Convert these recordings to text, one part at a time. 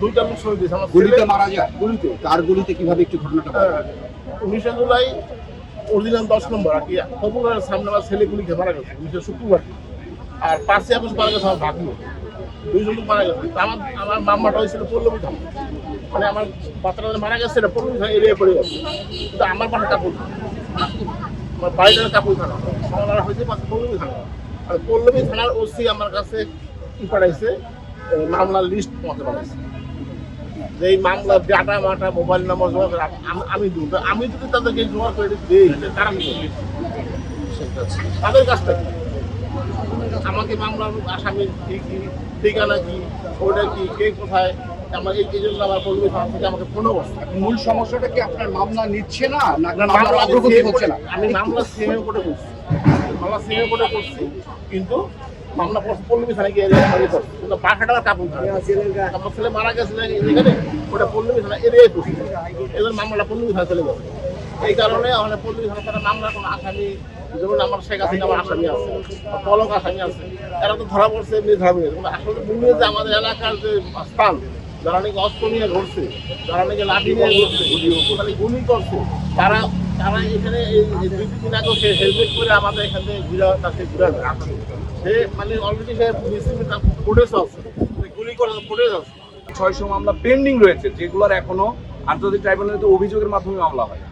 দুইটা লোক শহীদ হয়েছে। আমার গুলিতে মারা যায়? গুলিতে? কার গুলিতে, কিভাবে একটু ঘটনাটা বলেন? 19 জুলাই অরিজিনাল 10 নম্বর আর কি খবরের সামনে আমার ছেলে গুলি খেয়ে মারা গেছে 19 শুক্রবার। আর 5 আগস্ট মারা গেছে আমার ভাগ্নি, দুইজন লোক মারা গেছে। আমার আমার মামলাটা হয়েছিল পল্লবী থানা, মানে আমার বাচ্চাটা মারা গেছে এটা পল্লবী থানা এরিয়া পড়ে গেছে, কিন্তু আমার বাসা কাপুর, আমার বাড়িটা কাপুর থানা, মামলাটা হয়েছে পল্লবী থানা। আর পল্লবী থানার ওসি আমার কাছে কি পাঠাইছে, মামলার লিস্ট আমাকে পাঠাইছে, যে এই মামলার ডাটা মাটা মোবাইল নাম্বার জমা করে আমি দিব। আমি যদি তাদেরকে জমা করে দিই তারা কি করবে? তাদের কাছটা কি? আমাকে মামলার আসামির ঠিকানা কি, ওটা কি, কে কোথায়, আমার এই জন্য আমার পল্লবী থানা থেকে আমাকে 15 বছর। মূল সমস্যাটা কি আপনার মামলা নিচ্ছে না, না মামলার অগ্রগতি হচ্ছে না? আমি মামলা সিএম কোর্টে করছি, মামলা সিএম কোর্টে করছি, কিন্তু মামলা পল্লবী থানায় গিয়ে কিন্তু বাসাটা কাপুর থানা। আমার ছেলে মারা গেছিল এখানে, ওটা পল্লবী থানা এরিয়ায় করছি, এবার মামলাটা পল্লবী থানা চলে গেছে। এই কারণে আমাদের পল্লবী থানা তারা মামলার কোনো আসামি, যেমন আমার শেখ হাসিনা আমার আসামি আছে, পলক আসামি আছে, এরা তো ধরা পড়ছে, এমনি ধরা পড়েছে। আসলে বুঝিয়ে যে আমাদের এলাকার যে স্থান, যারা নাকি অস্ত্র নিয়ে ঘুরছে, যারা নাকি লাঠি নিয়ে ঘুরছে, গুলি করছে, তারা তারা এখানে এই 2-3 দিন আগে সে হেলমেট করে আমাদের এখান থেকে তাকে ঘুরে সে মানে অলরেডি সে ফুটেজ আছে, গুলি করে ফুটেজ আছে। 600 মামলা পেন্ডিং রয়েছে, যেগুলোর এখনো আন্তর্জাতিক ট্রাইব্যুনালে অভিযোগের মাধ্যমে মামলা হয়।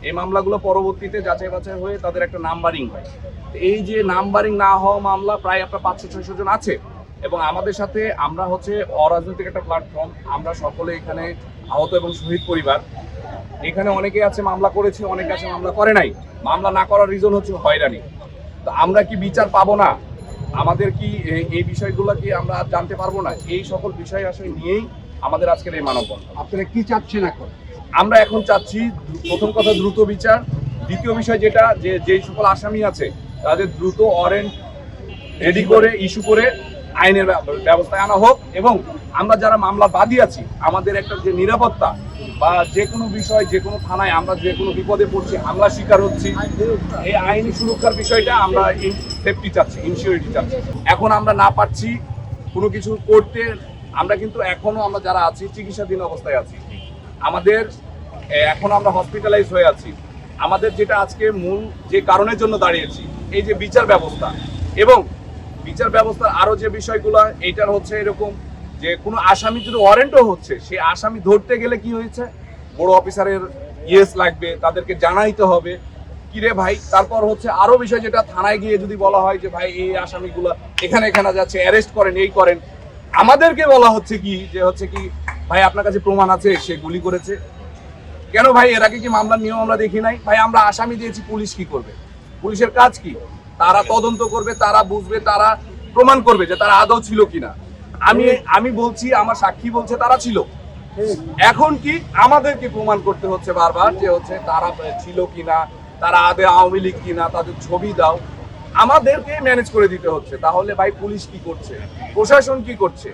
এই মামলাগুলো পরবর্তীতে যাচাই বাছাই হয়ে তাদের একটা নাম্বারিং হয়। এই যে নাম্বারিং না হওয়া মামলা প্রায় আপনার 500-600 জন আছে, এবং আমাদের সাথে আমরা হচ্ছে অরাজনৈতিক একটা প্ল্যাটফর্ম, আমরা সকলে এখানে আহত এবং শহীদ পরিবার। এখানে অনেকে আছে মামলা করেছে, অনেকে আছে মামলা করে নাই। মামলা না করার রিজন হচ্ছে হয়রানি। তো আমরা কি বিচার পাবো না? আমাদের কি এই বিষয়গুলো কি আমরা জানতে পারবো না? এই সকল বিষয় আসলে নিয়েই আমাদের আজকের এই মানববন্ধন। আপনারা কি চাচ্ছেন এখন? আমরা এখন চাচ্ছি প্রথম কথা দ্রুত বিচার, দ্বিতীয় বিষয় যেটা যে সকল আসামি আছে তাদের দ্রুত ওয়ারেন্ট রেডি করে ইস্যু করে আইনের ব্যবস্থায় আনা হোক, এবং আমরা যারা মামলা বাদী আছি আমাদের একটা যে নিরাপত্তা বা যে কোনো বিষয়, যে কোনো থানায় আমরা যে কোনো বিপদে পড়ছি, হামলা শিকার হচ্ছি, এই আইনি সুরক্ষার বিষয়টা আমরা সেফটি চাচ্ছি, ইনসিওরিটি চাচ্ছি। এখন আমরা না পারছি কোনো কিছু করতে, আমরা কিন্তু এখনো আমরা যারা আছি চিকিৎসাধীন অবস্থায় আছি, আমাদের এখন আমরা হসপিটালাইজ হয়ে আছি। আমাদের যেটা আজকে মূল যে কারণের জন্য দাঁড়িয়েছি, এই যে বিচার ব্যবস্থা, এবং বিচার ব্যবস্থার আরো যে বিষয়গুলো, এইটার হচ্ছে এরকম যে কোনো আসামি যদি ওয়ারেন্টও হচ্ছে, সেই আসামি ধরতে গেলে কি হয়েছে, বড় অফিসারের ইয়েস লাগবে, তাদেরকে জানাইতে হবে কিরে ভাই। তারপর হচ্ছে আরো বিষয় যেটা থানায় গিয়ে যদি বলা হয় যে ভাই এই আসামিগুলো এখানে এখানে যাচ্ছে, অ্যারেস্ট করেন, এই করেন, আমাদেরকে বলা হচ্ছে কি যে হচ্ছে কি ভাই আপনার কাছে প্রমাণ আছে সে গুলি করেছে। কেন ভাই, এর আগে কি মামলার নিয়ম আমরা দেখি নাই? ভাই আমরা আসামি দিয়েছি, পুলিশ কি করবে? পুলিশের কাজ কি? তারা তদন্ত করবে, তারা বুঝবে, তারা প্রমাণ করবে যে তারা আদৌ ছিল কিনা। আমি বলছি, আমার সাক্ষী বলছে তারা ছিল। এখন কি আমাদেরকে প্রমাণ করতে হচ্ছে বারবার যে হচ্ছে তারা ছিল কিনা, তারা আদৌ আওয়ামী লীগ কিনা, তাদের ছবি দাও, আমাদেরকে ম্যানেজ করে দিতে হচ্ছে। তাহলে ভাই পুলিশ কি করছে, প্রশাসন কি করছে?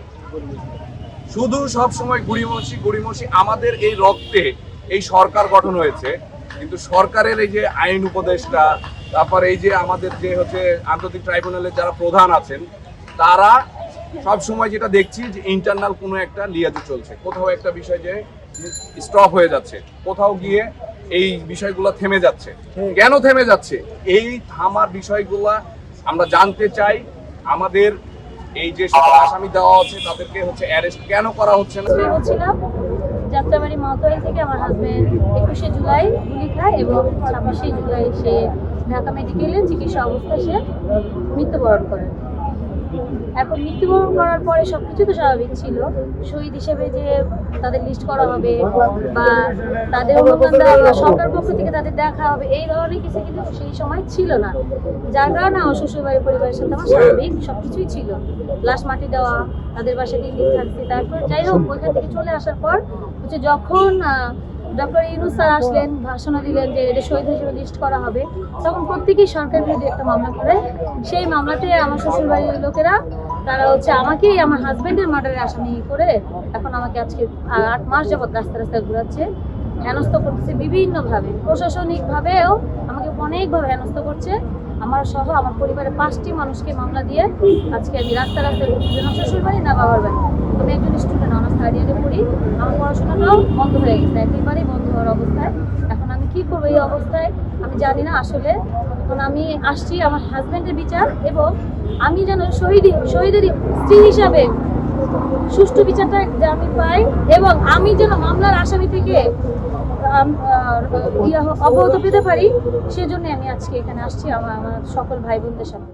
শুধু সব সময় গড়িমসি। আমাদের এই রক্তে এই সরকার গঠন হয়েছে, কিন্তু সরকারের এই যে আইন উপদেষ্টা, তারপর এই যে আমাদের যে হচ্ছে আন্তর্জাতিক ট্রাইব্যুনালের যারা প্রধান আছেন, তারা সব সময় যেটা দেখছি যে ইন্টারনাল কোনো একটা লিয়াজু চলছে, কোথাও একটা বিষয় যে স্টপ হয়ে যাচ্ছে, কোথাও গিয়ে এই বিষয়গুলো থেমে যাচ্ছে। কেন থেমে যাচ্ছে? এই থামার বিষয়গুলা আমরা জানতে চাই। আমাদের এই যে সকল আসামি দেওয়া হচ্ছে তাদেরকে হচ্ছে অ্যারেস্ট কেন করা হচ্ছে না? যাত্রাবাড়ি মাওতোয়ারি থেকে আমার হাজবেন্ড 21শে জুলাই গুলি খায় এবং 26শে জুলাই সে ঢাকা মেডিকেলে চিকিৎসা অবস্থায় সে মৃত্যুবরণ করে। এখন মৃত্যুবরণ করার পরে সবকিছু তো স্বাভাবিক ছিল, শহীদ হিসেবে যে তাদের লিস্ট করা হবে বা তাদের অনুদান দেওয়া বা সরকার পক্ষ থেকে তাদের দেখা হবে, এই ধরনের কিছু কিন্তু সেই সময় ছিল না, যার কারণে আমার শ্বশুরবাড়ির পরিবারের সাথে আমার স্বাভাবিক সবকিছুই ছিল। লাশ মাটি দেওয়া, তাদের বাসায় 3 দিন থাকছি, তারপর যাই হোক ওইখান থেকে চলে আসার পর হচ্ছে যখন ডক্টর ইউনূস স্যার আসলেন, ভাষণও দিলেন যে এটা শহীদ হিসেবে লিস্ট করা হবে, তখন প্রত্যেকেই সরকার বিরুদ্ধে একটা মামলা করে। সেই মামলাতে আমার শ্বশুরবাড়ির লোকেরা তারা হচ্ছে আমাকেই আমার হাজবেন্ডের মার্ডারের আসামি করে এখন আমাকে আজকে 8 মাস যাবত রাস্তায় ঘুরাচ্ছে, হেনস্থ করতেছে বিভিন্নভাবে, প্রশাসনিকভাবেও আমাকে অনেকভাবে হেনস্থ করছে। আমার সহ আমার পরিবারের 5টি মানুষকে মামলা দিয়ে আজকে আমি রাস্তায় ঘুরছি, না শ্বশুর বাড়ি না বাবার বাড়ি। আমি একজন স্টুডেন্ট, অনার্স থার্ড ইয়ারে পড়ি। আমার পড়াশোনাটাও বন্ধ হয়ে গেছে, একেবারেই বন্ধ হওয়ার অবস্থায়। এখন আমি কি করবো এই অবস্থায় আমি জানি না আসলে। এখন আমি আসছি আমার হাজব্যান্ডের বিচার, এবং আমি যেন শহীদের স্ত্রী হিসাবে সুষ্ঠু বিচারটা যে আমি পাই, এবং আমি যেন মামলার আসামি থেকে অব্যাহত পেতে পারি, সেজন্য আমি আজকে এখানে আসছি আমার সকল ভাই বোনদের সাথে।